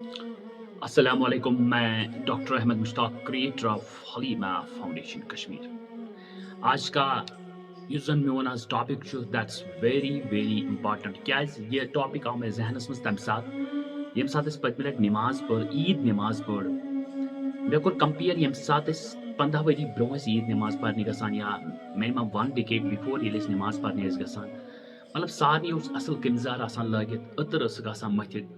अस्सलाम वालेकुम। मैं doctor Ahmad Mushtaq, creator of Halima foundation Kashmir. आज का यस जन मेन आज topic that's very very important क्याज ये टॉपिक आव मे जहनस मज तम सात यम सात पतम लट नमाज पढ़ ईद नमाज पढ़ मे कोर कंपेयर यम सात 15 वरी ब्रो ईद नमाज पढ़ने गसान या मिनिमम 1 डिकेड बिफोर ये नमाज पढ़ने गसान मतलब सारे असल कमजार आसान लगित अतर मथित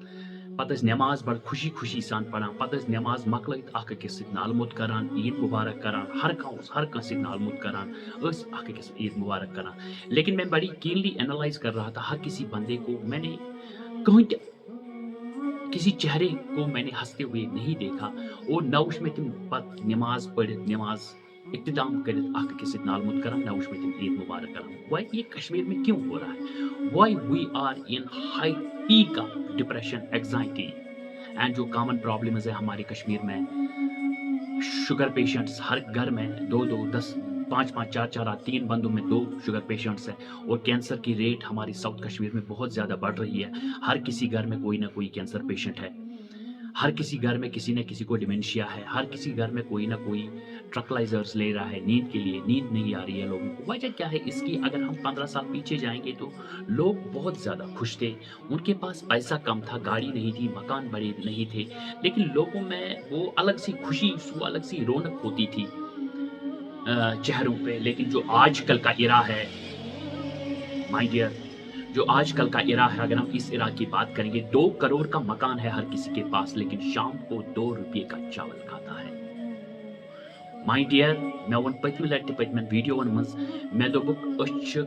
पत नमाज बड़ खुशी खुशी सान पढ़ान पत नमाज मकलत अकिस नालमुत करान ईद मुबारक करान हर कह नालमुत करान अकिस ईद मुबारक करान। लेकिन मैं बड़ी कीनली एनालाइज कर रहा था हर किसी बंदे को मैंने कहीं किसी चेहरे को मैंने हंसते हुए नहीं देखा और न उस में तुम पत नमाज पढ़ नमाज इख्तिताम कर किस नालमुत करान न उस में तुम ईद मुबारक करान। वाई ये कश्मीर में क्यों हो रहा है? Why we are in high peak of depression anxiety and जो कॉमन प्रॉब्लम्स है हमारे कश्मीर में शुगर पेशेंट्स हर घर में दो दो 10 5 5 4 4 3 बंदों में 2 शुगर पेशेंट्स हैं और कैंसर की रेट हमारी साउथ कश्मीर में बहुत ज़्यादा बढ़ रही है। हर किसी घर में कोई ना कोई कैंसर पेशेंट है, हर किसी घर में किसी न किसी को डिमेंशिया है, हर किसी घर में कोई ना कोई ट्रकलाइजर्स ले रहा है नींद के लिए, नींद नहीं आ रही है लोगों को। वजह क्या है इसकी? अगर हम 15 साल पीछे जाएंगे तो लोग बहुत ज़्यादा खुश थे, उनके पास पैसा कम था, गाड़ी नहीं थी, मकान बड़े नहीं थे, लेकिन लोगों में वो अलग सी खुशी, वो अलग सी रौनक होती थी चेहरों पे। लेकिन जो आजकल का इरा है माय डियर, जो आजकल का इरा है, अगर हम इस इरा की बात करेंगे, 2 करोड़ का मकान है हर किसी के पास, लेकिन शाम को 2 रुपये का चावल खाता है। माय डियर, मैं वन पतम लटि पतम वीडियो मज मे दोपुक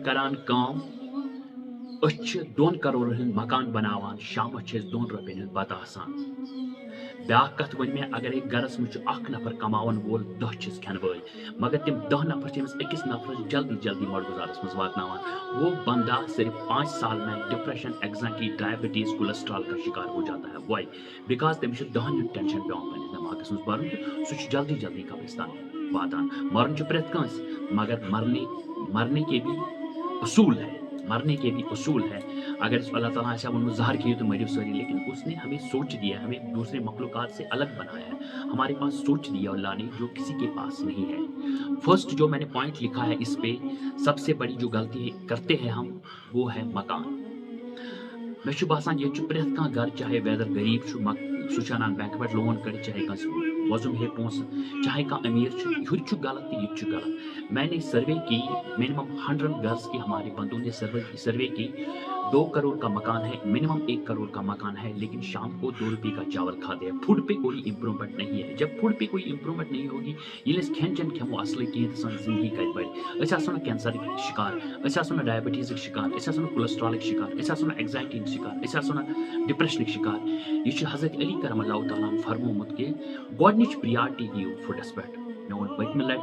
करान काम 2 करोड़ हंद मकान बनावान, शाम 2 रुपये हंद बत आसान। ब्याक कथ वन में अगर एक गरस में अख नफर कमावन वोल 10 खेन वल, मगर तम 10 नफर तमिस अकिस नफर जल्दी जल्दी मडगुजारस मज वातनावान। वो बंदा सिर्फ 5 साल में डिप्रेशन, एग्जाइटी, डायबिटीज, कोलेस्ट्रॉल का शिकार हो जाता है। वाई? बिकॉज तमिस 10 टेंशन पे दिमागस मज भरन, सह जल्दी जल्दी कब्रिस्तान वातान। मरन प्रेत कंस, मगर मरने के भी उसूल है, मरने के भी उसूल है। अगर अल्लाह ताला ऐसा वो ज़हर किए तो मरियो सॉरी, लेकिन उसने हमें सोच दिया, हमें दूसरे मखलूक़ात से अलग बनाया है। हमारे पास सोच दिया अल्लाह ने जो किसी के पास नहीं है। फर्स्ट जो मैंने पॉइंट लिखा है इस पे, सबसे बड़ी जो गलती करते हैं हम, वो है मकान। मे बसान ये प्रेत कह घर, चाहे वेदर गरीब सह बैंक पे लोन कर, चाहे वजुम है पोस, चाहे कह अमीर युद्ध गलत तो ये गलत। मैंने सर्वे की, मिनिमम 100 गर्ल्स की हमारे बंदों ने सर्वे की, 2 करोड़ का मकान है, मिनिमम 1 करोड़ का मकान है, लेकिन शाम को 2 रुपये का चावल खाते हैं। फूड पे कोई इंप्रूवमेंट नहीं है। जब फूड पे कोई इंप्रूवमेंट नहीं होगी, ये खेन चन खमो असल कहें तो जिंदगी कत बढ़। कैंसर शिकार, डायबिटीज शिकार, कोलेस्ट्रॉल शिकार, एग्जाइटी शिकार, डिप्रेशन शिकार। यह हजरत अली करम अल्लाह तआला फरमोमुत कि गोडनिच प्रियारिटी दियो फूडस पे। मे वो पतम लट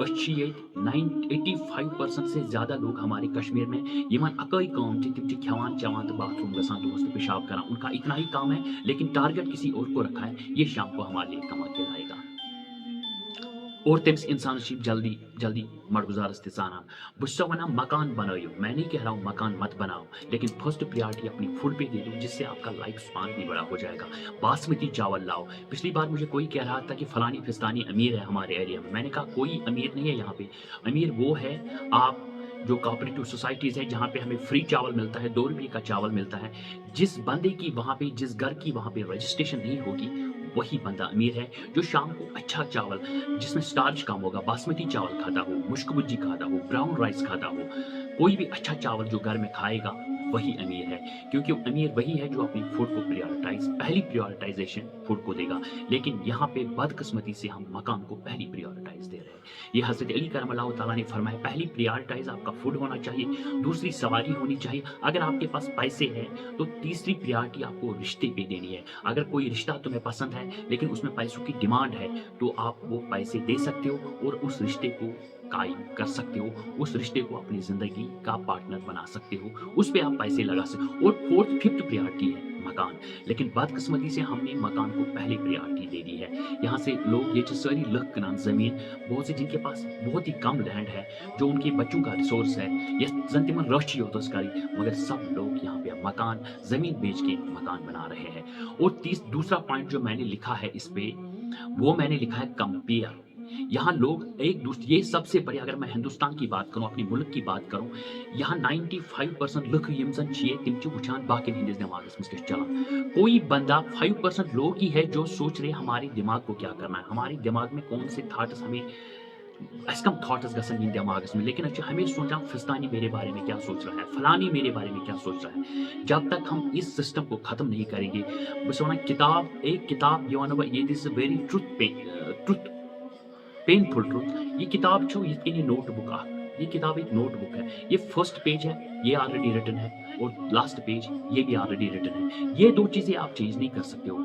85% से ज़्यादा लोग हमारे कश्मीर में यमन अकई काम तम खेवान चवान तो बाथरूम गसान दोस्त तो पेशाब करान, उनका इतना ही काम है, लेकिन टारगेट किसी और को रखा है, ये शाम को हमारे लिए कमा के लाएगा और तमिस इंसान जल्दी जल्दी मडगुजारस तानान। बस वन मकान बनाओ, मैं नहीं कह रहा हूँ मकान मत बनाओ, लेकिन फर्स्ट प्रायोरिटी अपनी फूड पे दे दो, जिससे आपका लाइफ स्पान भी बड़ा हो जाएगा। बासमती चावल लाओ। पिछली बार मुझे कोई कह रहा था कि फलानी फिस्तानी अमीर है हमारे एरिया में, मैंने कहा कोई अमीर नहीं है यहाँ पे। अमीर वो है आप जो कोऑपरेटिव सोसाइटीज़ है जहाँ पे हमें फ्री चावल मिलता है, 2 रुपये का चावल मिलता है। जिस बंदे की वहाँ पे, जिस घर की वहाँ पे रजिस्ट्रेशन नहीं होगी, वही बंदा अमीर है। जो शाम को अच्छा चावल जिसमें स्टार्च कम होगा, बासमती चावल खाता हो, मुश्क भुज्जी खाता हो, ब्राउन राइस खाता हो, कोई भी अच्छा चावल जो घर में खाएगा वही अमीर है। क्योंकि अमीर वही है जो अपनी फूड को पहली प्रायोरिटाइजेशन फूड को देगा। लेकिन यहाँ पे बदकिस्मती से हम मकान को पहली प्रायोरिटाइज दे रहे हैं। ये हज़रत अली करम अल्लाह तआला ने फरमाया, पहली प्रायोरिटाइज आपका फूड होना चाहिए, दूसरी सवारी होनी चाहिए। अगर आपके पास पैसे हैं तो तीसरी प्रायोरिटी आपको रिश्ते पे देनी है। अगर कोई रिश्ता तुम्हें पसंद है लेकिन उसमें पैसों की डिमांड है, तो आप वो पैसे दे सकते हो और उस रिश्ते को कायम कर सकते हो, उस रिश्ते को अपनी ज़िंदगी का पार्टनर बना सकते हो, उस पे आप पैसे लगा सकते हो। और 4th 5th प्रायोरिटी है मकान, लेकिन बदकिस्मती से हमने मकान को पहले प्रायोरिटी दे दी है। यहाँ से लोग ये सारी लख कनान ज़मीन, बहुत से जिनके पास बहुत ही कम लैंड है, जो उनके बच्चों का रिसोर्स है, ये जन तिमन रशी हो तस्कारी, मगर सब लोग यहाँ पे मकान ज़मीन बेच के मकान बना रहे हैं। और दूसरा पॉइंट जो मैंने लिखा है इस पे, वो मैंने लिखा है कंपेयर। यहाँ लोग एक दूसरे, ये सबसे बड़ी, अगर मैं हिंदुस्तान की बात करूँ, अपने मुल्क की बात करूँ, यहाँ 95% लुक यम जन छे तिम च वुचान बाकी हिंदिस दिमागस में क्या चला। कोई बंदा 5% लोग ही है जो सोच रहे हमारे दिमाग को क्या करना है, हमारे दिमाग में कौन से थॉट्स हमें, अस कम थॉट्स गसन इन दिमागस में, लेकिन अच्छा हमें सोचा फिस्तानी मेरे बारे में क्या सोच रहा है, फलानी मेरे बारे में क्या सोच रहा है। जब तक हम इस सिस्टम को खत्म नहीं करेंगे, बस वना किताब, एक किताब ये this very truth painful truth, ये किताब छो ये नोटबुक आ, ये किताब एक नोटबुक है। ये फर्स्ट पेज है, ये ऑलरेडी रिटन है, और लास्ट पेज ये भी ऑलरेडी रिटन है। ये दो चीजें आप चेंज नहीं कर सकते हो,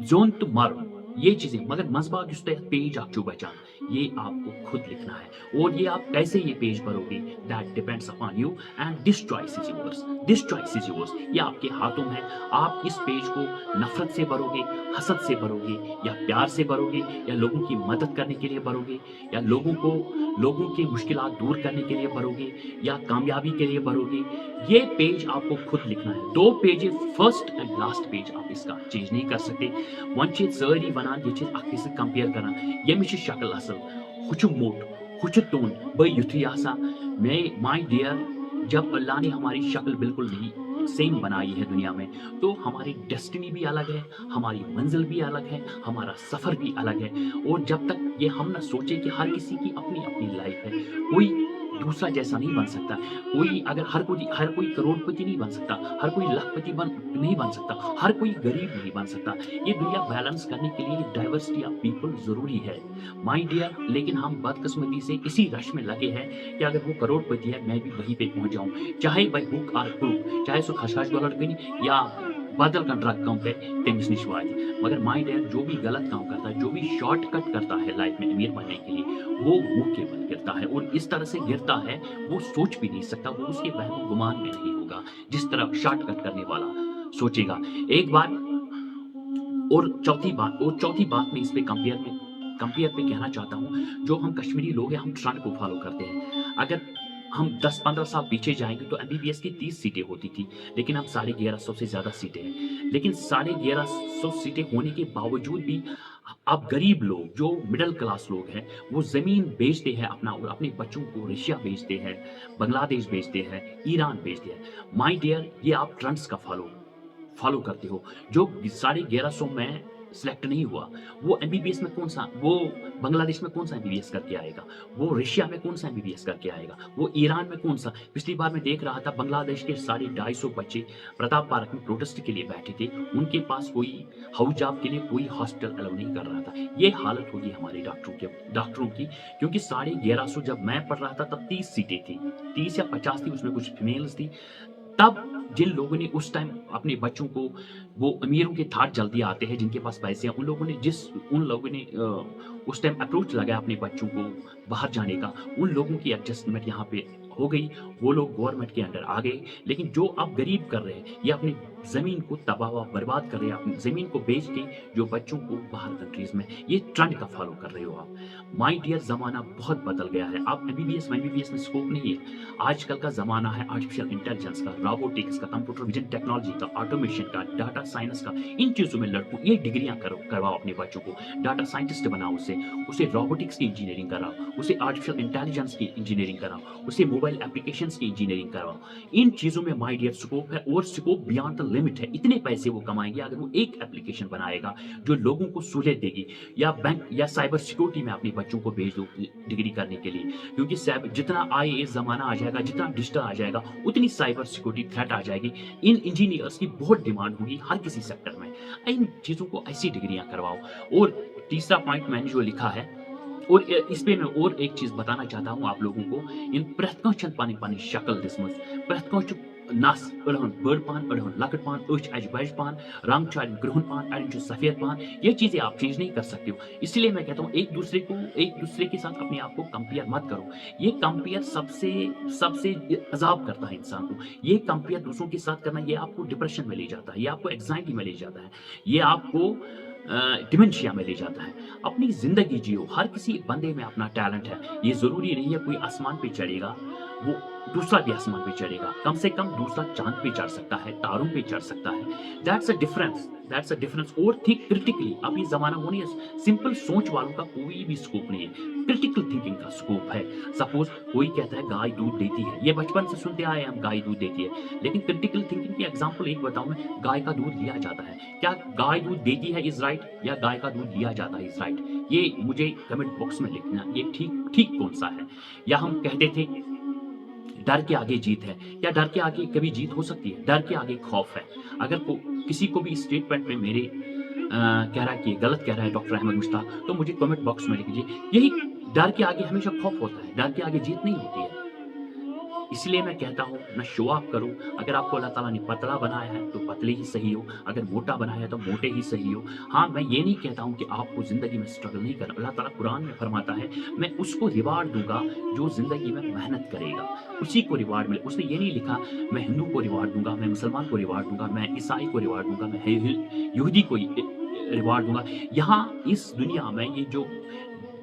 जोन तो मारो ये चीजें, मगर मजबा पेज आप जो बचान, ये आपको खुद लिखना है। और ये आप कैसे ये पेज भरोगे, that depends upon you, and this choice is yours, this choice is yours. ये आपके हाथों में है। आप इस पेज को नफरत से भरोगे, हसद से भरोगे, या प्यार से भरोगे, या लोगों की मदद करने के लिए भरोगे, या लोगों की मुश्किलात दूर करने के लिए भरोगे, या कामयाबी के लिए भरोगे, ये पेज आपको खुद लिखना है। दो page, first and last page, आप इसका चेंज नहीं कर सकते। वन चीज सारी बनान, ये चीज अख से कंपेयर करना, ये मिश शक्ल असल, हुच मोट, हुच तोन, बई युथी आसा, मैं माय डियर, जब अल्लाह ने हमारी शक्ल बिल्कुल नहीं सेम बनाई है दुनिया में, तो हमारी डेस्टिनी भी अलग है, हमारी मंजिल भी अलग है, हमारा सफर भी अलग है। और जब तक ये हम ना सोचे कि हर किसी की अपनी अपनी लाइफ है, कोई दूसरा जैसा नहीं बन सकता, कोई अगर हर कोई करोड़पति नहीं बन सकता, हर कोई लाखपति नहीं बन सकता, हर कोई गरीब नहीं बन सकता। ये दुनिया बैलेंस करने के लिए डाइवर्सिटी ऑफ पीपल जरूरी है माय डियर। लेकिन हम बदकिस्मती से इसी रश में लगे हैं कि अगर वो करोड़पति है, मैं भी वहीं पे पहुंच जाऊं, चाहे भाई हुक और क्रूक, चाहे सो खशखश डॉलर या बदल का ड्रग काम पे तेमिस निशवाजी। मगर माय डियर, जो भी गलत काम करता है, जो भी शॉर्टकट करता है लाइफ में अमीर बनने के लिए, वो मुंह के बल गिरता है, और इस तरह से गिरता है वो सोच भी नहीं सकता, वो उसके वहम गुमान में नहीं होगा जिस तरह शॉर्टकट करने वाला सोचेगा। एक बार और चौथी बात मैं इस पे कंपेयर पे कहना चाहता हूँ, जो हम कश्मीरी लोग हैं, हम ट्रेंड को फॉलो करते हैं। अगर हम 10-15 साल पीछे जाएंगे तो एमबीबीएस की 30 सीटें होती थी, लेकिन अब 1150 से ज्यादा सीटें हैं। लेकिन 1150 सीटें होने के बावजूद भी अब गरीब लोग, जो मिडिल क्लास लोग हैं, वो जमीन बेचते हैं अपना, और अपने बच्चों को रशिया बेचते हैं, बांग्लादेश बेचते हैं, ईरान बेचते हैं। माय डियर, ये आप ट्रेंड्स का फॉलो करते हो। जो 1150 में सिलेक्ट नहीं हुआ, वो एमबीबीएस में वो बांग्लादेश में कौन सा एमबीबीएस करके आएगा, वो रशिया में कौन सा एमबीबीएस करके आएगा, वो ईरान में कौन सा। पिछली बार मैं देख रहा था, बांग्लादेश के 250 बच्चे प्रताप पार्क में प्रोटेस्ट के लिए बैठे थे, उनके पास कोई हाउस जॉब के लिए कोई हॉस्पिटल अलाउ नहीं कर रहा था। ये हालत होगी हमारे डॉक्टरों की, क्योंकि 1150 जब मैं पढ़ रहा था तब 30 सीटें थी, 30 या 50 थी, उसमें कुछ फीमेल्स थी। तब जिन लोगों ने उस टाइम अपने बच्चों को, वो अमीरों के थाट जल्दी आते हैं जिनके पास पैसे हैं, उन लोगों ने उस टाइम अप्रोच लगाया अपने बच्चों को बाहर जाने का, उन लोगों की एडजस्टमेंट यहाँ पे हो गई, वो लोग गवर्नमेंट के अंडर आ गए। लेकिन जो अब गरीब कर रहे हैं, ये अपनी जमीन को तबाह बर्बाद कर रहे हैं, अपनी जमीन को बेच के जो बच्चों को बाहर कंट्रीज में, ये ट्रेंड का फॉलो कर रहे हो आप। माय डियर, जमाना बहुत बदल गया है। आप एमबीबीएस में स्कोप नहीं है। आजकल का जमाना है आर्टिफिशियल इंटेलिजेंस का, रोबोटिक्स का, कंप्यूटर विजन टेक्नोलॉजी का, ऑटोमेशन का, डाटा साइंस का। इन चीजों में लड़कों ये डिग्रियां करवाओ अपने बच्चों को, डाटा साइंटिस्ट बनाओ, उसे रोबोटिक्स की इंजीनियरिंग कराओ, उसे आर्टिफिशियल इंटेलिजेंस की इंजीनियरिंग कराओ, उसे मोबाइल एप्लीकेशंस की इंजीनियरिंग करवाओ। इन चीजों में माय डियर स्कोप है, और स्कोप बियॉन्ड द लिमिट है। इतने पैसे वो कमाएंगे अगर वो एक एप्लीकेशन बनाएगा जो लोगों को सहूलियत देगी, या बैंक या साइबर सिक्योरिटी में अपने बच्चों को भेज दो डिग्री करने के लिए, क्योंकि जितना आईएएस जमाना आ जाएगा, जितना डिजिटल आ जाएगा, उतनी साइबर सिक्योरिटी थ्रेट आ जाएगी। इन इंजीनियर्स की बहुत डिमांड होगी हर किसी सेक्टर में। इन चीजों को ऐसी डिग्रियां करवाओ। और तीसरा पॉइंट मैंने जो लिखा है, और इस पे मैं और एक चीज बताना चाहता हूं आप लोगों को, इन प्रथकों पानी शक्ल दिसमस, प्रथकों نس أڑہن بٔڑ پہن أڑہن لۄکٕٹ پہن أچھ اَجہِ بَجہِ پہن رنگ چھُ اَڑٮ۪ن کرٛہُن پہن اَڑٮ۪ن چھُ سفید پہن یہ چیزیں آپ چینج نہیں کر سکتے ہو اس لیے میں کہتا ہوں ایک دوسرے کے ساتھ اپنے آپ کو کمپیئر مت کرو یہ کمپیئر سب سے عذاب کرتا ہے انسان کو یہ کمپیئر دوسروں کے ساتھ کرنا یہ آپ کو ڈپریشن میں لے جاتا ہے یہ آپ کو ایگزائٹی میں لے جاتا ہے یہ آپ کو ڈیمنشیا میں لے جاتا ہے اپنی زندگی جیو ہر کسی بندے میں اپنا ٹیلنٹ ہے یہ ضروری نہیں ہے کوئی آسمان پہ چڑھے گا وہ دوسرا بھی آسمان پہ چڑھے گا کم سے کم دوسرا چاند پہ چڑھ سکتا ہے تاروں پہ چڑھ سکتا ہے دیٹس اے ڈفرنس اور تھنک کرٹیکلی اب یہ زمانہ وہ نہیں ہے سمپل سوچ والوں کا کوئی بھی سکوپ نہیں ہے کرٹیکل تھنکنگ کا سکوپ ہے سپوز کوئی کہتا ہے گائے دودھ دیتی ہے یہ بچپن سے سنتے آئے ہم گائے دودھ دیتی ہے لیکن کرٹیکل تھنکنگ کی ایگزامپل ایک بتاؤں میں گائے کا دودھ لیا جاتا ہے کیا گائے دودھ دیتی ہے از رائٹ یا گائے کا دودھ لیا جاتا ہے از رائٹ یہ مجھے کمنٹ باکس میں لکھنا یہ ٹھیک کون سا ہے یا ہم کہتے تھے ڈر کے آگے جیت ہے کیا ڈر کے آگے کبھی جیت ہو سکتی ہے ڈر کے آگے خوف ہے اگر کسی کو بھی اسٹیٹمنٹ میں میرے کہہ رہا ہے کہ غلط کہہ رہا ہے ڈاکٹر احمد مشتاق تو مجھے کمنٹ باکس میں لکھ دیجیے یہی ڈر کے آگے ہمیشہ خوف ہوتا ہے ڈر کے آگے جیت نہیں ہوتی ہے اس لیے میں کہتا ہوں نہ شو آف کرو اگر آپ کو اللہ تعالیٰ نے پتلا بنایا ہے تو پتلے ہی صحیح ہو اگر موٹا بنایا ہے تو موٹے ہی صحیح ہو ہاں میں یہ نہیں کہتا ہوں کہ آپ کو زندگی میں اسٹرگل نہیں کرنا اللہ تعالیٰ قرآن میں فرماتا ہے میں اس کو ریوارڈ دوں گا جو زندگی میں محنت کرے گا اسی کو ریوارڈ ملے اس نے یہ نہیں لکھا میں ہندو کو ریوارڈ دوں گا میں مسلمان کو ریوارڈ دوں گا میں عیسائی کو ریوارڈ دوں گا میں یہودی کو ریوارڈ دوں گا یہاں اس دنیا میں یہ جو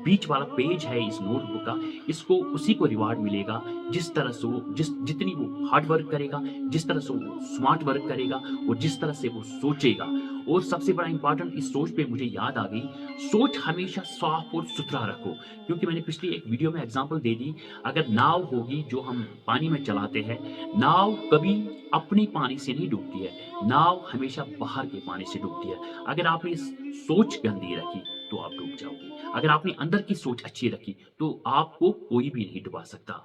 بیچ والا پیج ہے اس نوٹ بک کا اس کو اسی کو ریوارڈ ملے گا جس طرح سے وہ جتنی وہ ہارڈ ورک کرے گا جس طرح سے وہ اسمارٹ ورک کرے گا اور جس طرح سے وہ سوچے گا اور سب سے بڑا امپورٹنٹ اس سوچ پہ مجھے یاد آ گئی سوچ ہمیشہ صاف اور ستھرا رکھو کیونکہ میں نے پچھلی ایک ویڈیو میں اگزامپل دے دی اگر ناؤ ہوگی جو ہم پانی میں چلاتے ہیں ناؤ کبھی اپنے پانی سے نہیں ڈوبتی ہے ناؤ ہمیشہ باہر کے پانی سے ڈوبتی ہے اگر آپ نے سوچ گندی رکھی تو آپ ڈوب جاؤ گے اگر آپ نے اندر کی سوچ اچھی رکھی تو آپ کو کوئی بھی نہیں ڈبا سکتا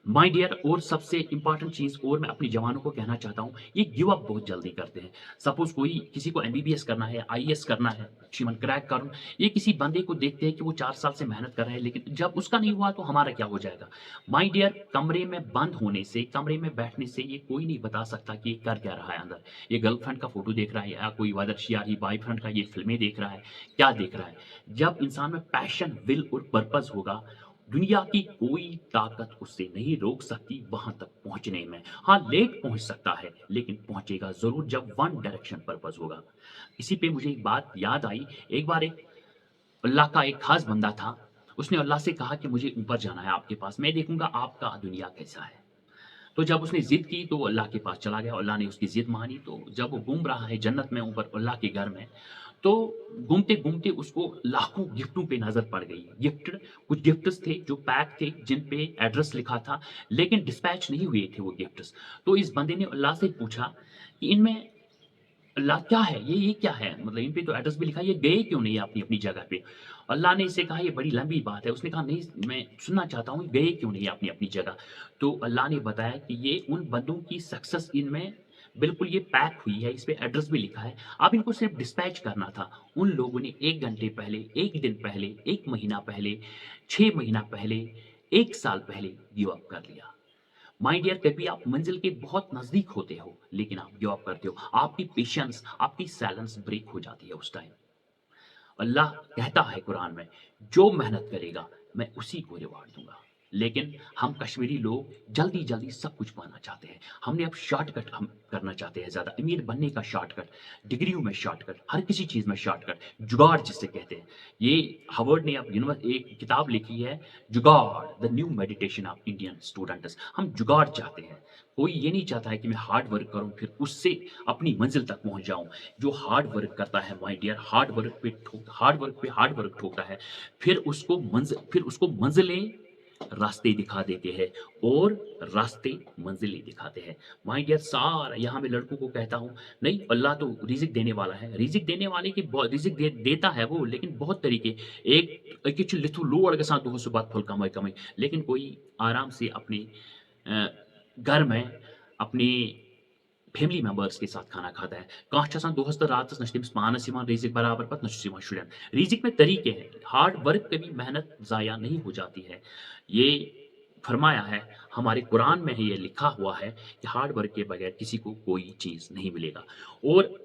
مائی ڈیئر اور سب سے امپورٹنٹ چیز اور میں اپنی جوانوں کو کہنا چاہتا ہوں یہ گیو اپ بہت جلدی کرتے ہیں سپوز کسی کو MBBS کرنا ہے IAS کرنا ہے شیمن کریک کروں یہ کسی بندے کو دیکھتے ہیں کہ وہ 4 سال سے محنت کر رہے ہیں لیکن جب اس کا نہیں ہوا تو ہمارا کیا ہو جائے گا مائی ڈیئر کمرے میں بند ہونے سے کمرے میں بیٹھنے سے یہ کوئی نہیں بتا سکتا کہ یہ کر کیا رہا ہے اندر یہ گرل فرینڈ کا فوٹو دیکھ رہا ہے یا کوئی ودرشیاری بوائے فرینڈ کا یہ فلمیں دیکھ رہا ہے کیا دیکھ رہا ہے جب انسان میں پیشن ول اور پرپز ہوگا دنیا کی کوئی طاقت اس سے نہیں روک سکتی وہاں تک پہنچنے میں ہاں لیٹ پہنچ سکتا ہے لیکن پہنچے گا ضرور جب ون ڈائریکشن پرپز ہوگا اسی پہ مجھے ایک بات یاد آئی ایک بار اللہ کا ایک خاص بندہ تھا اس نے اللہ سے کہا کہ مجھے اوپر جانا ہے آپ کے پاس میں دیکھوں گا آپ کا دنیا کیسا ہے تو جب اس نے ضد کی تو وہ اللہ کے پاس چلا گیا اللہ نے اس کی ضد مانی تو جب وہ گھوم رہا ہے جنت میں اوپر اللہ کے گھر میں تو گھومتے گھومتے اس کو لاکھوں گفٹوں پہ نظر پڑ گئی کچھ گفٹس تھے جو پیک تھے جن پہ ایڈریس لکھا تھا لیکن ڈسپیچ نہیں ہوئے تھے وہ گفٹس تو اس بندے نے اللہ سے پوچھا کہ ان میں اللہ کیا ہے یہ کیا ہے مطلب ان پہ تو ایڈریس بھی لکھا یہ گئے کیوں نہیں اپنی جگہ پہ اللہ نے اسے کہا یہ بڑی لمبی بات ہے اس نے کہا نہیں میں سننا چاہتا ہوں گئے کیوں نہیں اپنی جگہ تو اللہ نے بتایا کہ یہ ان بندوں کی سکسس ان میں بالکل یہ پیک ہوئی ہے اس پہ ایڈریس بھی لکھا ہے اب ان کو صرف ڈسپیچ کرنا تھا ان لوگوں نے 1 گھنٹے پہلے 1 دن پہلے 1 مہینہ پہلے 6 مہینہ پہلے 1 سال پہلے گیو اپ کر لیا مائی ڈیئر کبھی آپ منزل کے بہت نزدیک ہوتے ہو لیکن آپ گیو اپ کرتے ہو آپ کی پیشنس آپ کی سائلنس بریک ہو جاتی ہے اس ٹائم اللہ کہتا ہے قرآن میں جو محنت کرے گا میں اسی کو ریوارڈ دوں گا لیکن ہم کشمیری لوگ جلدی سب کچھ پانا چاہتے ہیں ہم نے اب شارٹ کٹ ہم کرنا چاہتے ہیں زیادہ امیر بننے کا شارٹ کٹ ڈگریوں میں شارٹ کٹ ہر کسی چیز میں شارٹ کٹ جگاڑ جسے کہتے ہیں یہ ہاورڈ نے اب ایک کتاب لکھی ہے jugaad the new meditation of Indian students ہم جگاڑ چاہتے ہیں کوئی یہ نہیں چاہتا ہے کہ میں ہارڈ ورک کروں پھر اس سے اپنی منزل تک پہنچ جاؤں جو ہارڈ ورک کرتا ہے مائی ڈیئر ہارڈ ورک پہ ہارڈ ورک ٹھوکتا ہے پھر اس کو منزلیں راستے دکھا دیتے ہیں اور راستے منزلیں دکھاتے ہیں مائی ڈیئر سارا یہاں میں لڑکوں کو کہتا ہوں نہیں اللہ تو رزق دینے والا ہے رزق دینے والے کی رزق دیتا ہے وہ لیکن بہت طریقے ایک لتھو لوڑ کے ساتھ دوست بات پھل کمائی لیکن کوئی آرام سے اپنے گھر میں اپنی فیملی ممبرس کے ساتھ کھانا کھاتا ہے کانچ دہس تو رات نہ پانس رزق برابر پتہ نہ شرین رزق میں طریقے ہیں ہارڈ ورک کبھی محنت ضائع نہیں ہو جاتی ہے یہ फरमाया है, हमारे कुरान में है ये लिखा हुआ है कि हार्ड वर्क के बगैर किसी को कोई चीज़ नहीं मिलेगा। और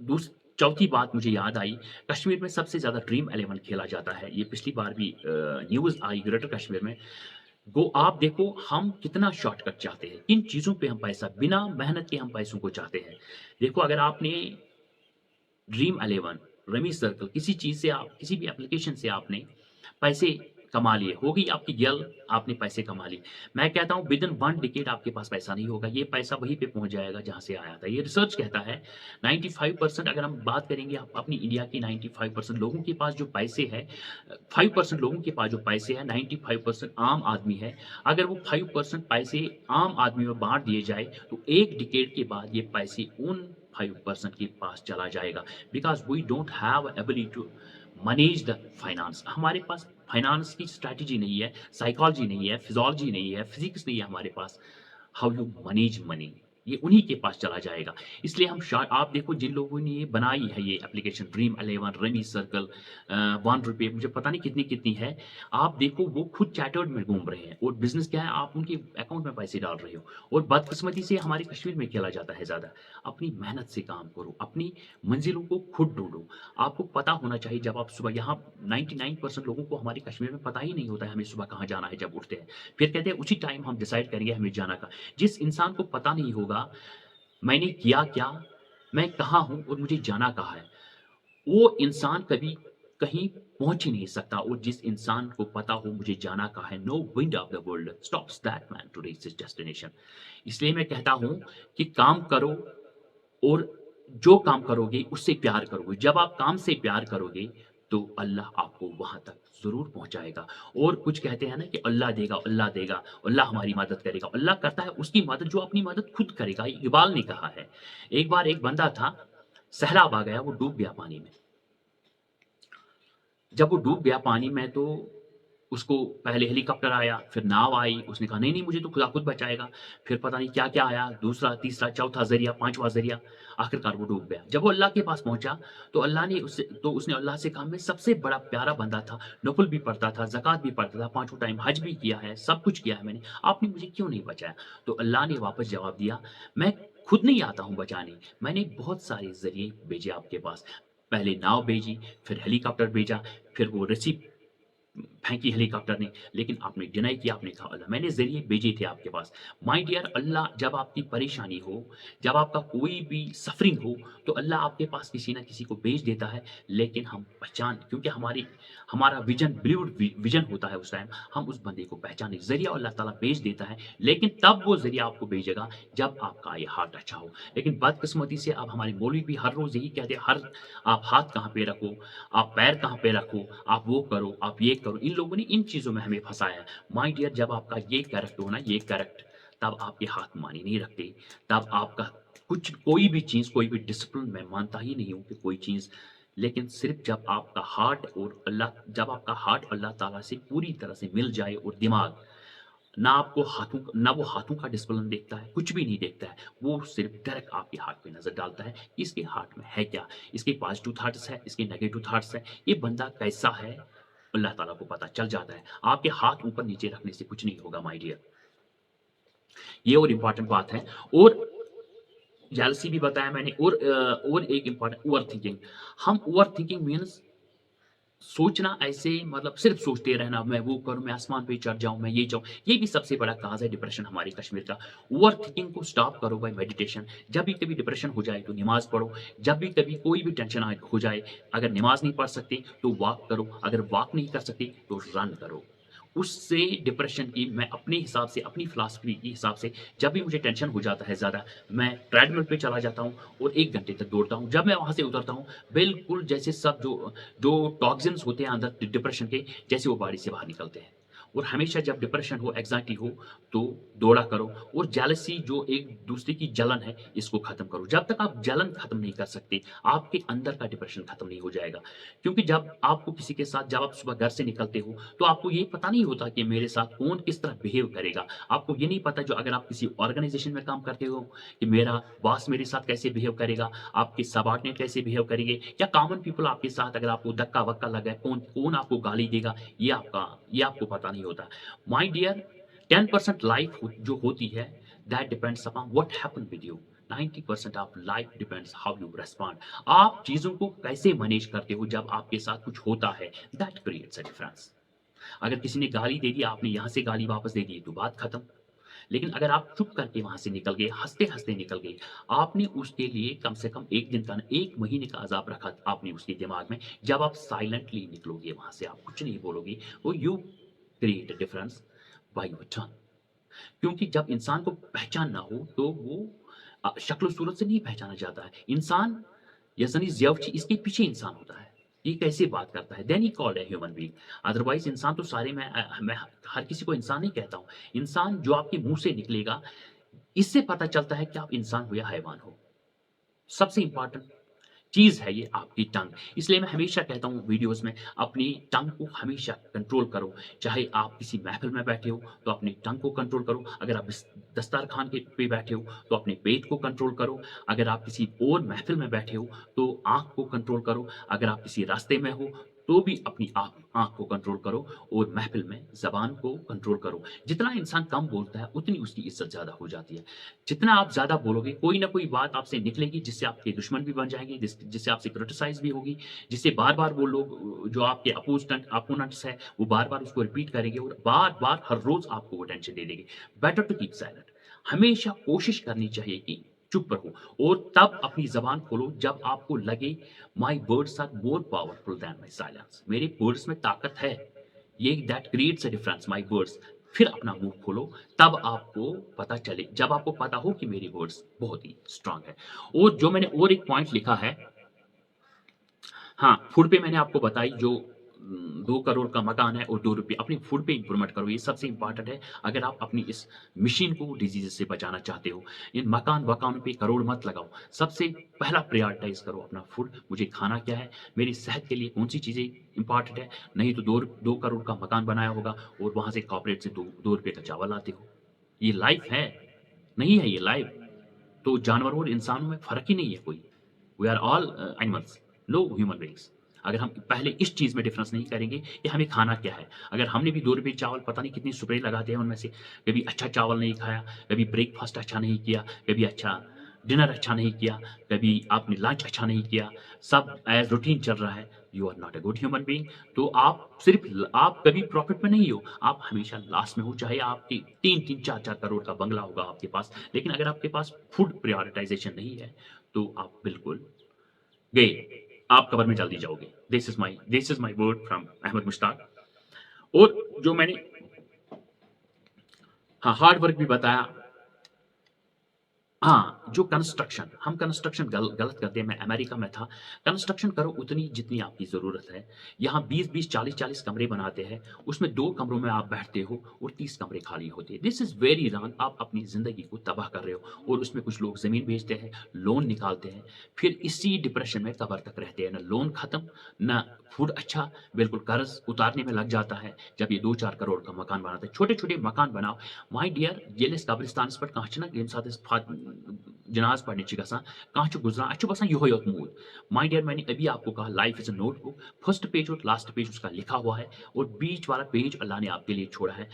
दूस चौथी बात मुझे याद आई, कश्मीर में सबसे ज़्यादा ड्रीम 11 खेला जाता है। ये पिछली बार भी न्यूज़ आई ग्रेटर कश्मीर में। आप देखो हम कितना शॉर्टकट चाहते हैं, किन चीज़ों पे हम पैसा बिना मेहनत के हम पैसों को चाहते हैं। देखो अगर आपने ड्रीम 11, रमी सर्कल किसी चीज़ से आप किसी भी एप्लीकेशन से आपने पैसे कमा लिए, हो गई आपकी जेल, आपने पैसे कमा लिए। मैं कहता हूँ विदिन 1 डिकेड आपके पास पैसा नहीं होगा, ये पैसा वहीं पे पहुँच जाएगा जहाँ से आया था। ये रिसर्च कहता है 95% अगर हम बात करेंगे आप अपनी इंडिया की 95% लोगों के पास जो पैसे हैं 5% लोगों के पास जो पैसे हैं 95% आम आदमी है। अगर वो 5% पैसे आम आदमी में बाँट दिए जाए तो 1 डिकेड के बाद ये पैसे उन 5% के पास चला जाएगा। Because we don't have ability to manage the finance. हमारे पास फाइनेंस की स्ट्रैटेजी नहीं है, साइकोलॉजी नहीं है, फिजियोलॉजी नहीं है, फिजिक्स नहीं है हमारे पास। हाउ यू मैनेज मनी, ये उन्हीं के पास चला जाएगा। इसलिए हम आप देखो जिन लोगों ने ये बनाई है ये एप्लीकेशन ड्रीम 11, रमी सर्कल, ₹1 मुझे पता नहीं कितनी है। आप देखो वो खुद चैटर्ड में घूम रहे हैं और बिज़नेस क्या है, आप उनके अकाउंट में पैसे डाल रहे हो। और बदकिस्मती से हमारे कश्मीर में खेला जाता है ज़्यादा। अपनी मेहनत से काम करो, अपनी मंजिलों को खुद ढूँढो। आपको पता होना चाहिए जब आप सुबह यहाँ 99% लोगों को हमारे कश्मीर में पता ही नहीं होता है हमें सुबह कहाँ जाना है जब उठते हैं। फिर कहते हैं उसी टाइम हम डिसाइड करेंगे हमें जाना कहाँ। जिस इंसान को पता नहीं होगा मैंने किया क्या, मैं कहाँ हूँ और मुझे जाना कहाँ है, वो इंसान कभी कहीं पहुँच ही नहीं सकता। और जिस इंसान को पता हो मुझे जाना कहाँ है, no wind of the world stops that man to reach his destination. इसलिए मैं कहता हूँ कि काम करो और जो काम करोगे उससे प्यार करोगे। जब आप काम से प्यार करोगे तो अल्लाह आपको वहाँ तक ज़रूर पहुँचाएगा। और कुछ कहते हैं ना कि अल्लाह देगा, अल्लाह देगा, अल्लाह हमारी मदद करेगा। अल्लाह करता है उसकी मदद जो अपनी मदद खुद करेगा। इकबाल ने कहा है। एक बार एक बंदा था, सैलाब आ गया, वो डूब गया पानी में। जब वो डूब गया पानी में तो उसको पहले हेलीकॉप्टर आया, फिर नाव आई, उसने कहा नहीं, नहीं मुझे तो खुदा खुद बचाएगा। फिर पता नहीं क्या-क्या आया, दूसरा, तीसरा, चौथा ज़रिया, 5वां ज़रिया, आखिरकार वो डूब गया। जब वो अल्लाह के पास पहुँचा तो उसने अल्लाह से कहा मैं सबसे बड़ा प्यारा बंदा था, नफ़ल भी पढ़ता था, ज़कात भी पढ़ता था, 5 टाइम हज भी किया है, सब कुछ किया है मैंने, आपने मुझे क्यों नहीं बचाया? तो अल्लाह ने वापस जवाब दिया, मैं खुद नहीं आता हूँ बचाने, मैंने बहुत सारे ज़रिए भेजे आपके पास। पहले नाव भेजी, फिर हेलीकॉप्टर भेजा, फिर वो रस्सी फेंकी हेलीकॉप्टर ने, लेकिन आपने डिनाई किया, आपने कहा अल्लाह मैंने ज़रिए भेजे थे आपके पास। माय डियर, अल्लाह जब आपकी परेशानी हो, जब आपका कोई भी सफ़रिंग हो, तो अल्लाह आपके पास किसी न किसी को भेज देता है। लेकिन हम पहचान, क्योंकि हमारा विज़न ब्लूड विज़न होता है, उस टाइम हम उस बंदे को पहचाने। ज़रिया अल्लाह ताला भेज देता है, लेकिन तब वो ज़रिया आपको भेजेगा जब आपका ये हार्ट अच्छा हो। लेकिन बदकिस्मती से अब हमारे मौलवी भी हर रोज़ यही कहते हैं, आप हाथ कहाँ पे रखो, आप पैर कहाँ पे रखो, आप वो करो, आप ये करो। इन लोगों ने इन चीज़ों में हमें फँसाया है। माय डियर, जब आपका ये करेक्ट हो ना, ये करेक्ट, तब आपके हाथ मानी नहीं रखते, तब आपका कोई भी चीज़, कोई भी डिसिप्लिन मैं मानता ही नहीं हूँ कि कोई चीज़। लेकिन सिर्फ़ जब आपका हार्ट अल्लाह ताला से पूरी तरह से मिल जाए और दिमाग, ना वो हाथों का डिसिप्लिन देखता है, कुछ भी नहीं देखता है। वो सिर्फ़ डायरेक्ट आपके हार्ट पे नज़र डालता है, कि इसके हार्ट में है क्या? इसके पॉज़िटिव थॉट्स है, इसके नेगेटिव थॉट्स है, ये बंदा कैसा है? अल्लाह ताला को पता चल जाता है। आपके हाथ ऊपर-नीचे रखने से कुछ नहीं होगा माय डियर। ये और इम्पोर्टेंट बात है। और जेलसी भी बताया मैंने। और एक इम्पोर्टेंट ओवरथिंकिंग। हम ओवरथिंकिंग मीन्स सोचना ऐसे, मतलब सिर्फ़ सोचते रहना, मैं वो करूँ, मैं आसमान पे चढ़ जाऊँ, मैं ये जाऊँ। ये भी सबसे बड़ा काज़ है डिप्रेशन हमारे कश्मीर का। ओवरथिंकिंग को स्टॉप करो बाय मेडिटेशन। जब भी कभी डिप्रेशन हो जाए तो नमाज़ पढ़ो। जब भी कभी कोई भी टेंशन हो जाए, अगर नमाज़ नहीं पढ़ सकते तो वॉक करो, अगर वॉक नहीं कर सकते तो रन करो। उससे डिप्रेशन की, मैं अपने हिसाब से, अपनी फ़िलॉसफ़ी के हिसाब से, जब भी मुझे टेंशन हो जाता है ज़्यादा, मैं ट्रेडमिल पे चला जाता हूँ और 1 घंटे तक दौड़ता हूँ। जब मैं वहाँ से उतरता हूँ, बिल्कुल जैसे सब जो जो टॉक्सिन्स होते हैं अंदर डिप्रेशन के, जैसे वो बॉडी से बाहर निकलते हैं। और हमेशा जब डिप्रेशन हो, एंग्ज़ायटी हो, तो दौड़ा करो। और जेलसी, जो एक दूसरे की जलन है, इसको ख़त्म करो। जब तक आप जलन ख़त्म नहीं कर सकते, आपके अंदर का डिप्रेशन ख़त्म नहीं हो जाएगा। क्योंकि जब आप सुबह घर से निकलते हो, तो आपको ये पता नहीं होता कि मेरे साथ कौन किस तरह बिहेव करेगा। आपको ये नहीं पता, जो अगर आप किसी ऑर्गेनाइज़ेशन में काम करते हो, कि मेरा बॉस मेरे साथ कैसे बिहेव करेगा, आपके सबॉर्डिनेट कैसे बिहेव करेंगे, या कॉमन पीपल आपके साथ अगर आपको धक्का-वक्का लगा है, कौन कौन आपको गाली देगा, ये आपको पता नहीं होता। माय डियर, 10% लाइफ जो होती है, that depends upon what happen with you. 90% of life depends how you respond. आप चीज़ों को कैसे मैनेज करते हो जब आपके साथ कुछ होता है, दैट क्रिएट्स अ डिफरेंस। अगर किसी ने गाली दे दी, आपने यहाँ से गाली वापस दे दी तो बात खत्म। लेकिन अगर आप चुप करके वहाँ से निकल गए, हँसते-हँसते निकल गए, आपने उसके लिए कम से कम 1 दिन का, 1 महीने का अज़ाब रखा आपने उसके दिमाग में। जब आप साइलेंटली निकलोगे वहाँ से, आप कुछ नहीं बोलोगे, वो you create a difference by your tongue. क्योंकि जब इंसान को पहचान ना हो, तो वो शक्ल-सूरत से नहीं पहचाना जाता है। इंसान यज़नी ज़ियफ़्ची, इसके पीछे इंसान होता है। ये कैसे बात करता है? Then he called a human being. Otherwise इंसान तो सारे मैं हर किसी को इंसान नहीं कहता हूँ। इंसान जो आपके मुँह से निकलेगा, इससे पता चलता है कि आप इंसान हो या हैवान हो। सबसे इम्पोर्टेंट चीज़ है ये आपकी टंग। इसलिए मैं हमेशा कहता हूँ वीडियोज़ में, अपनी टंग को हमेशा कंट्रोल करो। चाहे आप किसी महफ़िल में बैठे हो, तो अपनी टंग को कंट्रोल करो। अगर आप इस दस्तरख़्वान के पे बैठे हो, तो अपने पेट को कंट्रोल करो। अगर आप किसी और महफ़िल में बैठे हो, तो आँख को कंट्रोल करो। अगर आप किसी रास्ते में हो, तो भी अपनी आँख को कंट्रोल करो, और महफ़िल में ज़बान को कंट्रोल करो। जितना इंसान कम बोलता है, उतनी उसकी इज़्ज़त ज़्यादा हो जाती है। जितना आप ज़्यादा बोलोगे, कोई ना कोई बात आपसे निकलेगी जिससे आपके दुश्मन भी बन जाएँगे, जिससे आपसे क्रिटिसाइज़ भी होगी, जिससे बार-बार वो लोग जो आपके अपोनेंट्स हैं, वो बार-बार उसको रिपीट करेंगे और बार-बार हर रोज़ आपको वो टेंशन दे देंगे। Better to keep silent. हमेशा कोशिश करनी चाहिए कि चुप रहो, और तब अपनी ज़बान खोलो जब आपको लगे my words are more powerful than my silence. मेरे वर्ड्स में ताकत है। ये that creates a difference, my words. फिर अपना मुँह खोलो, तब आपको पता चले, जब आपको पता हो कि मेरे वर्ड्स बहुत ही स्ट्रॉन्ग है। और जो मैंने और एक पॉइंट लिखा है, हाँ, फूड पे मैंने आपको बताई, जो 2 करोड़ का मकान है और ₹2 अपनी फूड पे इम्प्रूवमेंट करो, ये सबसे इम्पोर्टेंट है। अगर आप अपनी इस मशीन को डिज़ीज़ से बचाना चाहते हो, इन मकान-वकानों पे करोड़ मत लगाओ। सबसे पहला प्रायोरिटाइज़ करो अपना फूड, मुझे खाना क्या है, मेरी सेहत के लिए कौन-सी चीज़ें इम्पोर्टेंट है। नहीं तो 2 करोड़ का मकान बनाया होगा और वहाँ से कॉर्पोरेट से ₹2 का चावल लाते हो। ये लाइफ़ है, नहीं है ये लाइफ़। तो जानवरों और इंसानों में फ़र्क ही नहीं है कोई। We are all animals, no human beings. अगर हम पहले इस चीज़ में डिफ़रेंस नहीं करेंगे कि हमें खाना क्या है। अगर हमने भी ₹2 चावल पता नहीं कितनी स्प्रे लगाते हैं उनमें से, कभी अच्छा चावल नहीं खाया, कभी ब्रेकफ़ास्ट अच्छा नहीं किया, कभी अच्छा डिनर अच्छा नहीं किया, कभी आपने लंच अच्छा नहीं किया, सब एज़ रूटीन चल रहा है, you are not a good human being. तो आप कभी प्रॉफ़िट में नहीं हो, आप हमेशा लॉस में हो, चाहे आपकी 3-3, 4-4 करोड़ का बंगला होगा आपके पास, लेकिन अगर आपके पास फूड प्रायोरिटाइज़ेशन नहीं है, तो आप बिल्कुल गए, आप कब्र में जल्दी जाओगे। This is my word from Ahmad Mushtaq. और जो मैंने, हाँ, हार्ड वर्क भी बताया। हाँ, जो कंस्ट्रक्शन, हम कंस्ट्रक्शन गलत करते हैं। मैं अमेरिका में था, कंस्ट्रक्शन करो उतनी जितनी आपकी ज़रूरत है। यहाँ 20-20, 40-40 कमरे बनाते हैं, उसमें 2 कमरों में आप बैठते हो और 30 कमरे खाली होते हैं। This is very wrong. आप अपनी ज़िंदगी को तबाह कर रहे हो, और उसमें कुछ लोग ज़मीन बेचते हैं, लोन निकालते हैं, फिर इसी डिप्रेशन में कब्र तक रहते हैं। ना लोन खत्म, ना फूड अच्छा, बिल्कुल कर्ज़ उतारने में लग जाता है, जब ये 2-4 करोड़ का मकान बनाते हैं। छोटे-छोटे मकान बनाओ। माय डियर, येलिस कब्रिस्तानस पेट्ठ कांह छना येम साथ जनाज़ पढ़ने ची गसान, कांह छु गुज़रान, अच्छु बसान यहोय योत मूद। माय डियर, मैंने अभी आपको कहा life is a notebook, first page और लास्ट पेज उसका लिखा हुआ है, और बीच वाला पेज अल्लाह ने आपके लिए छोड़ा है।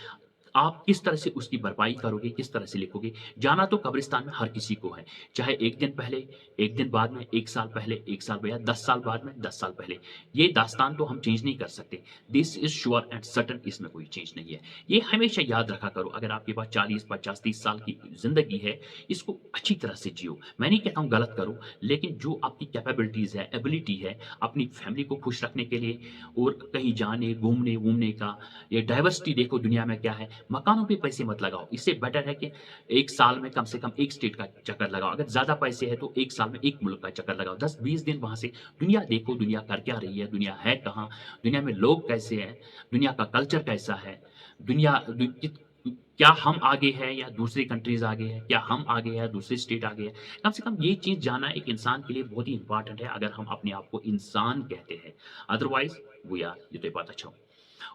आप किस तरह से उसकी भरपाई करोगे, किस तरह से लिखोगे? जाना तो कब्रिस्तान में हर किसी को है, चाहे 1 दिन पहले, 1 दिन बाद में, 1 साल पहले, 1 साल या 10 साल बाद में, 10 साल पहले। ये दास्तान तो हम चेंज नहीं कर सकते। This is sure and certain, इसमें कोई चेंज नहीं है। ये हमेशा याद रखा करो, अगर आपके पास 40, 50, 30 साल की ज़िंदगी है, इसको अच्छी तरह से जियो। मैं नहीं कहता हूँ गलत करो, लेकिन जो आपकी कैपेबिलिटीज़ है, एबिलिटी है, अपनी फैमिली को खुश रखने के लिए, और कहीं जाने, घूमने-वूमने का, ये डाइवर्सिटी देखो दुनिया में क्या है। मकानों पे पैसे मत लगाओ, इससे बेटर है कि 1 साल में कम से कम 1 स्टेट का चक्कर लगाओ। अगर ज़्यादा पैसे हैं तो 1 साल में 1 मुल्क का चक्कर लगाओ। 10-20 दिन वहाँ से दुनिया देखो, दुनिया कर क्या रही है, दुनिया है कहाँ, दुनिया में लोग कैसे हैं, दुनिया का कल्चर कैसा है, दुनिया दु कित क्या हम आगे हैं या दूसरी कंट्रीज़ आगे हैं? क्या हम आगे हैं या दूसरे स्टेट आगे हैं? कम से कम ये चीज़ जानना एक इंसान के लिए बहुत ही इम्पोर्टेंट है, अगर हम अपने आप को इंसान कहते हैं। अदरवाइज़ वी आर, ये तो बात अच्छा हो।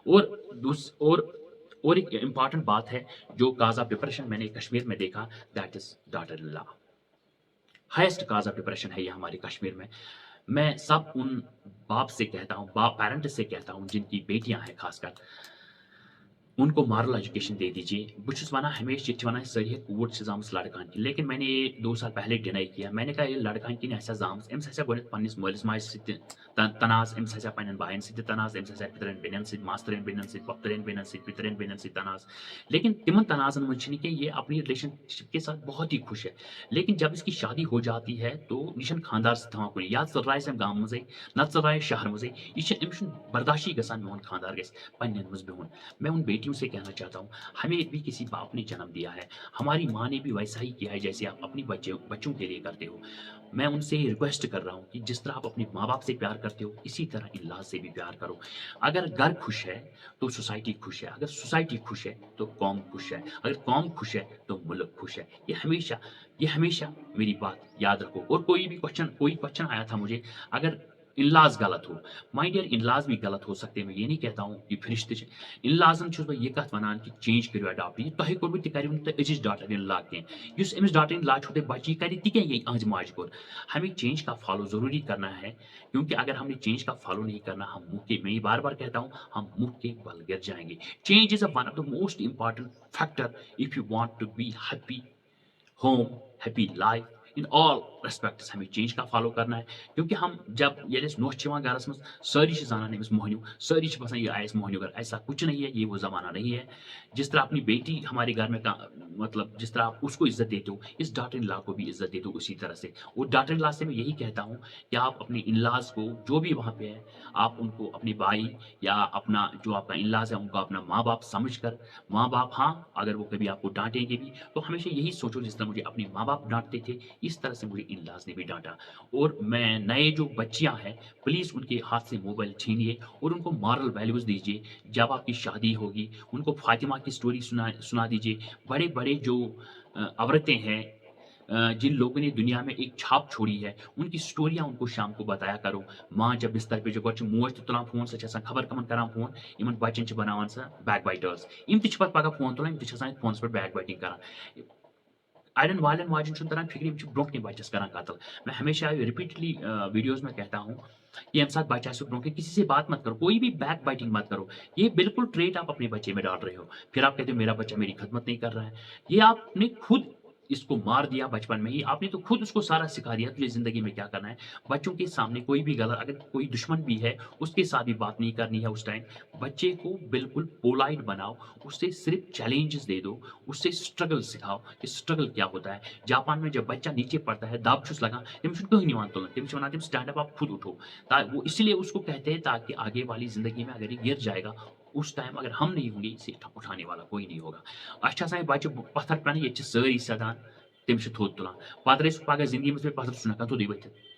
और दूस और एक इम्पोर्टेंट बात है, जो काज़ ऑफ डिप्रेशन मैंने कश्मीर में देखा, that is daughter in law. Highest काज़ ऑफ डिप्रेशन है ये हमारे कश्मीर में। मैं सब उन बाप से कहता हूँ, बाप पेरेंट्स से कहता हूँ जिनकी बेटियाँ हैं खासकर, ان کو مارل ایجوکیشن دے دیجیے بہت ونان ہمیشہ یہ ونان ساری کوٗر چھِ زامٕژ لڑکان کی لیکن میں نے یہ 2 سال پہلے ڈینائی کیا میں نے کہا یہ لڑکان کی آسیا زامٕژ أمِس آسیا گۄڈنٮ۪تھ پننِس مٲلِس ماجہِ سۭتۍ تہِ تناز أمِس آسیا پننٮ۪ن بایَن سۭتۍ تہِ تناز أمِس آسیا پِترٮ۪ن بیٚنٮ۪ن سۭتۍ ماستٕرٮ۪ن بیٚنٮ۪ن سۭتۍ پۄپھتٕرٮ۪ن بیٚنٮ۪ن سۭتۍ پِترٮ۪ن بیٚنٮ۪ن سۭتۍ تناز لیکن تمن تنازن منٛز چھِنہٕ کینٛہہ یہ اپنی ریلیشن شپ کے ساتھ بہت ہی خوش ہے لیکن جب اس کی شادی ہو جاتی ہے تو یہ چھنہٕ خاندار سۭتۍ تھاوان کُنہِ یا ژٔلرایس أمۍ گامہٕ منٛزٕے نتہٕ ژٔلرایس شہر منٛزٕے یہ چھِ أمِس چھُنہٕ برداشی گژھان میون خاندار گژھِ پننٮ۪ن منٛز بِہُن میں ان بیٹیوں سے کہنا چاہتا ہوں ہمیں بھی کسی باپ نے جنم دیا ہے ہماری ماں نے بھی ویسا ہی کیا ہے جیسے آپ اپنی بچوں کے لیے کرتے ہو میں ان سے ریکویسٹ کر رہا ہوں کہ جس طرح آپ اپنے ماں باپ سے پیار کرتے ہو اسی طرح اللہ سے بھی پیار کرو اگر گھر خوش ہے تو سوسائٹی خوش ہے اگر سوسائٹی خوش ہے تو قوم خوش ہے اگر قوم خوش ہے تو ملک خوش ہے یہ ہمیشہ میری بات یاد رکھو اور کوئی کوشچن آیا تھا مجھے اگر انلاز غلط ہو مائی ڈیئر انلاز بھی غلط ہو سکتے ہیں میں یہ نہیں کہتا ہوں کہ فرشتے انلازن چھُس بہٕ یہ کت ونان کہ چینج کرو اڈاپٹ یہ تۄہہِ کوٚرمُت تہِ کٔرِو نہٕ تُہۍ أزِچ ڈاٹر ان لا کینٛہہ یُس أمِس ڈاٹر ان لا چھُو تۄہہِ بچی کرِ تہِ کیٛاہ یہِ أہنٛزِ ماجہِ کوٚر ہمیں چینج کا فالو ضروری کرنا ہے کیونکہ اگر ہم نے چینج کا فالو نہیں کرنا ہم منہ کے میں یہ بار بار کہتا ہوں ہم منہ کے بل گر جائیں گے change is one of the most important factor if you want to be happy home happy life in all respects ہمیں چینج کا فالو کرنا ہے کیونکہ ہم جب ییٚلہِ أسۍ نوٚش چھِ یِوان گرس منٛز سٲری چھِ زانان أمِس موہنیوٗ سٲری چھِ باسان یہ آئے موہنیو گھر ایسا کچھ نہیں ہے یہ وہ زمانہ نہیں ہے جس طرح اپنی بیٹی ہمارے گھر میں مطلب جس طرح آپ اس کو عزت دیتے ہو اس ڈاٹر ان لا کو بھی عزت دیتے ہو اسی طرح سے اور ڈاٹر ان لا سے میں یہی کہتا ہوں کہ آپ اپنے ان لاز کو جو بھی وہاں پہ ہے آپ ان کو اپنی بھائی یا اپنا جو آپ کا ان لاز ہے ان کو اپنا ماں باپ سمجھ کر ماں باپ ہاں اگر وہ کبھی آپ کو ڈانٹیں گے بھی تو ہمیشہ یہی سوچو جس طرح مجھے اپنے ماں باپ ڈانٹتے تھے اس طرح سے مجھے ان لاز نے بھی ڈانٹا اور میں نئے جو بچیاں ہیں پلیز ان کے ہاتھ سے موبائل چھینیے اور ان کو مارل ویلیوز دیجیے جب آپ کی شادی ہوگی ان کو فاطمہ کی سٹوری سنا دیجیے بڑے بڑے جو عورتیں ہیں جن لوگوں نے دنیا میں ایک چھاپ چھوڑی ہے ان کی سٹوریاں ان کو شام کو بتایا کرو ماں جب بستر پہ جو گۄڈٕ موج تہِ تُلان فون سۄ چھِ آسان خبر کمن کران فون یِمن بچن چھِ بناوان سۄ بیک بایٹٲرٕس یِم تہِ چھِ پتہٕ پگاہ فون تُلان یِم تہِ چھِ آسان فونس پٮ۪ٹھ بیک بایٹنگ کران اڑین والین واجن چھُنہٕ تران فکر یِم چھِ برونٛٹھ کِنۍ بچس کران قتل میں ہمیشہ ریپیٹڈلی ویڈیوز میں کہتا ہوں کہ ییٚمہِ ساتہٕ بچہ آسہِ برونٛٹھ کِنۍ کسی سے بات مت کرو کوئی بھی بیک بائٹنگ مت کرو یہ بالکل ٹریٹ آپ اپنے بچے میں ڈال رہے ہو پھر آپ کہتے ہو میرا بچہ میری خدمت نہیں کر رہا ہے یہ آپ نے خود اس کو مار دیا بچپن میں ہی آپ نے تو خود اس کو سارا سکھا دیا تجھے زندگی میں کیا کرنا ہے بچوں کے سامنے کوئی بھی غلط اگر کوئی دشمن بھی ہے اس کے ساتھ بھی بات نہیں کرنی ہے اس ٹائم بچے کو بالکل پولائٹ بناؤ اس سے صرف چیلنجز دے دو اس سے اسٹرگل سکھاؤ کہ اسٹرگل کیا ہوتا ہے جاپان میں جب بچہ نیچے پڑتا ہے دب چھس لگان تم کہیں نہیں تلان تم ونان تم اسٹینڈ اپ آپ خود اٹھو وہ اس لیے اس کو کہتے ہیں تاکہ آگے والی زندگی میں اگر یہ گر جائے گا اس ٹائم اگر ہم نہیں ہوں گے اسے اٹھانے والا کوئی نہیں ہوگا اچھا سا بچہ پتھر پہ یہ ساری سدان تم تھوٚد تلان پتہ رہے پگہ زندگی میں پتھر سُہ تھوٚدے ؤتھِتھ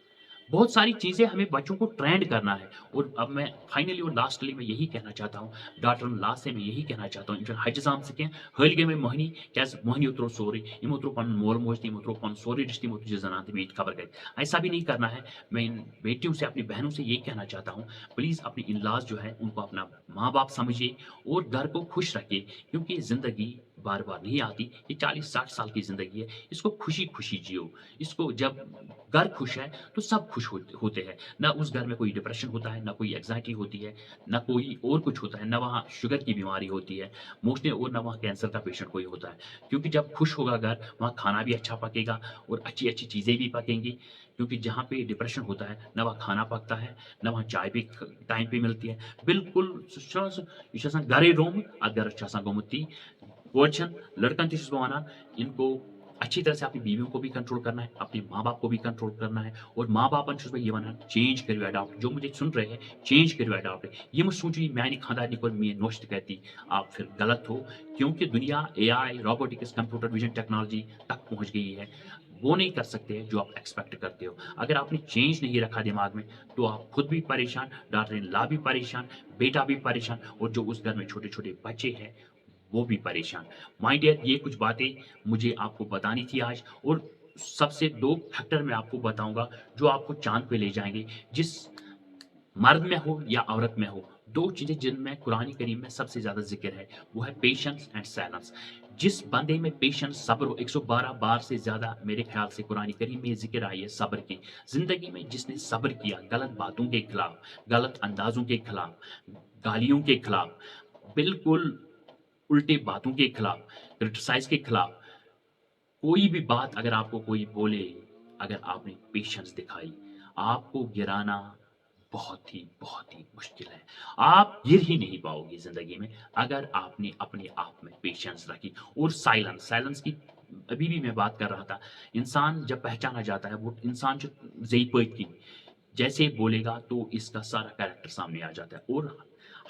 بہت ساری چیزیں ہمیں بچوں کو ٹرینڈ کرنا ہے اور اب میں فائنلی اور لاسٹلی میں یہی کہنا چاہتا ہوں ڈاکٹر لا سے میں یہی کہنا چاہتا ہوں حجز آم سے حل گئی میں مہنی کیاز مہنیو ترو سورے یمو ترو پن مول موج تمو ترو پن سورے رشتہ یمو تجھے زنان تھی خبر گئی ایسا بھی نہیں کرنا ہے میں ان بیٹیوں سے اپنی بہنوں سے یہ کہنا چاہتا ہوں پلیز اپنی ان لاز جو ہے ان کو اپنا ماں باپ سمجھیے اور گھر کو خوش رکھیے کیونکہ زندگی بار بار نہیں آتی یہ 40-60 سال کی زندگی ہے اس کو خوشی خوشی جیو اس کو جب گھر خوش ہے تو سب خوش ہوتے ہیں نہ اس گھر میں کوئی ڈپریشن ہوتا ہے نہ کوئی ایگزائٹی ہوتی ہے نہ کوئی اور کچھ ہوتا ہے نہ وہاں شوگر کی بیماری ہوتی ہے موسٹلی اور نہ وہاں کینسر کا پیشنٹ کوئی ہوتا ہے کیونکہ جب خوش ہوگا گھر وہاں کھانا بھی اچھا پکے گا اور اچھی اچھی چیزیں بھی پکیں گی کیونکہ جہاں پہ ڈپریشن ہوتا ہے نہ وہاں کھانا پکتا ہے نہ وہاں چائے بھی ٹائم پہ ملتی ہے بالکل یہ گھرے رومت ات گرس گومت تی لڑکن تک ونان ان کو اچھی طرح سے اپنی بیویوں کو بھی کنٹرول کرنا ہے اپنے ماں باپ کو بھی کنٹرول کرنا ہے اور ماں باپن میں یہ ونان چینج کرو اڈاپٹ جو مجھے سن رہے ہیں چینج کرو اڈاپٹ یہ مت سوچو یہ میانہ خاندانی کو میری نوش کرتی آپ پھر غلط ہو کیونکہ دنیا اے آئی روبوٹکس کمپیوٹر ویژن ٹیکنالوجی تک پہنچ گئی ہے وہ نہیں کر سکتے جو آپ ایکسپیکٹ کرتے ہو اگر آپ نے چینج نہیں رکھا دماغ میں تو آپ خود بھی پریشان ڈاکٹر لا بھی پریشان بیٹا بھی پریشان اور جو اس گھر میں چھوٹے چھوٹے بچے ہیں وہ بھی پریشان مائی ڈیئر یہ کچھ باتیں مجھے آپ کو بتانی تھی آج اور سب سے 2 فیکٹر میں آپ کو بتاؤں گا جو آپ کو چاند پہ لے جائیں گے جس مرد میں ہو یا عورت میں ہو 2 چیزیں جن میں قرآن کریم میں سب سے زیادہ ذکر ہے وہ ہے پیشنس اینڈ سائلنس جس بندے میں پیشنس صبر ہو 112 بار سے زیادہ میرے خیال سے قرآن کریم میں ذکر آئی ہے صبر کی زندگی میں جس نے صبر کیا غلط باتوں کے خلاف غلط اندازوں کے خلاف گالیوں کے خلاف بالکل उल्टे बातों के खिलाफ, क्रिटिसाइज़ के खिलाफ, कोई भी बात अगर आपको कोई बोले, अगर आपने पेशेंस दिखाई, आपको गिराना बहुत ही मुश्किल है। आप गिर ही नहीं पाओगे ज़िंदगी में अगर आपने अपने आप में पेशेंस रखी। और साइलेंस, साइलेंस की अभी भी मैं बात कर रहा था। इंसान जब पहचाना जाता है, वो इंसान जो ज़ेई पळती, जैसे बोलेगा तो इसका सारा कैरेक्टर सामने आ जाता है। और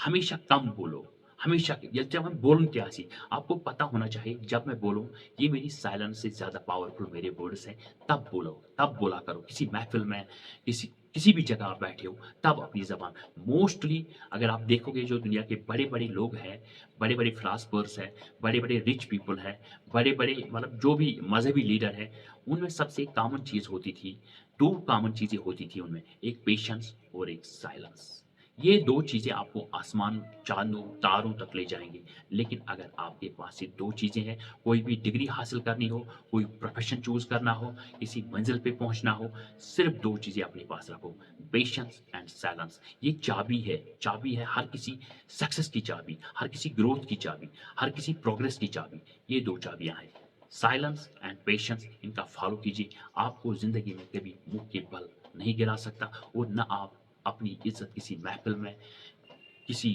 हमेशा कम बोलो, हमेशा ये जब हम बोलते आसी, आपको पता होना चाहिए जब मैं बोलूँ, ये मेरी साइलेंस से ज़्यादा पावरफुल मेरे वर्ड्स हैं, तब बोलो, तब बोला करो। किसी महफ़िल में, किसी किसी भी जगह आप बैठे हो, तब अपनी ज़बान मोस्टली अगर आप देखोगे जो दुनिया के बड़े-बड़े लोग हैं, बड़े-बड़े फिलॉसफर्स हैं, बड़े-बड़े रिच पीपल हैं, बड़े-बड़े मतलब जो भी मज़हबी लीडर हैं, उनमें सबसे एक कॉमन चीज़ होती थी, 2 कॉमन चीज़ें होती थी उनमें, एक पेशेंस और एक साइलेंस। ये 2 चीज़ें आपको आसमान, चाँदों, तारों तक ले जाएँगी। लेकिन अगर आपके पास ये 2 चीज़ें हैं, कोई भी डिग्री हासिल करनी हो, कोई प्रोफ़ेशन चूज़ करना हो, किसी मंज़िल पे पहुँचना हो, सिर्फ़ 2 चीज़ें अपने पास रखो, पेशेंस एंड साइलेंस। ये चाबी है हर किसी सक्सेस की चाबी, हर किसी ग्रोथ की चाबी, हर किसी प्रोग्रेस की चाबी। ये 2 चाबियाँ हैं। साइलेंस एंड पेशेंस, इनका फ़ॉलो कीजिए। आपको ज़िंदगी में कभी मुँह के बल नहीं गिरा सकता और ना आप अपनी इज़्ज़त किसी महफ़िल में, किसी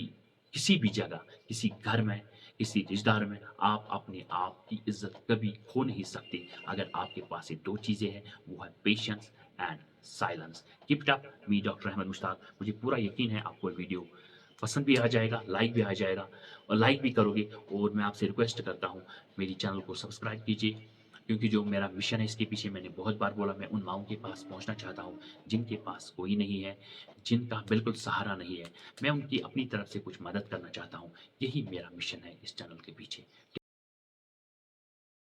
किसी भी जगह, किसी घर में, किसी रिश्तेदार में, आप अपने आप की इज़्ज़त कभी खो नहीं सकते अगर आपके पास ये 2 चीज़ें हैं, वो है patience and silence. Keep it up, me doctor Ahmad Mushtaq. मुझे पूरा यकीन है आपको ये वीडियो पसंद भी आ जाएगा, लाइक भी आ जाएगा और लाइक भी करोगे। और मैं आपसे रिक्वेस्ट करता हूँ, मेरी चैनल को सब्सक्राइब कीजिए, क्योंकि जो मेरा मिशन है इसके पीछे मैंने बहुत बार बोला, मैं उन माँओं के पास पहुँचना चाहता हूँ, जिनके पास कोई नहीं है, जिनका बिल्कुल सहारा नहीं है। मैं उनकी अपनी तरफ से कुछ मदद करना चाहता हूँ। यही मेरा मिशन है इस चैनल के पीछे।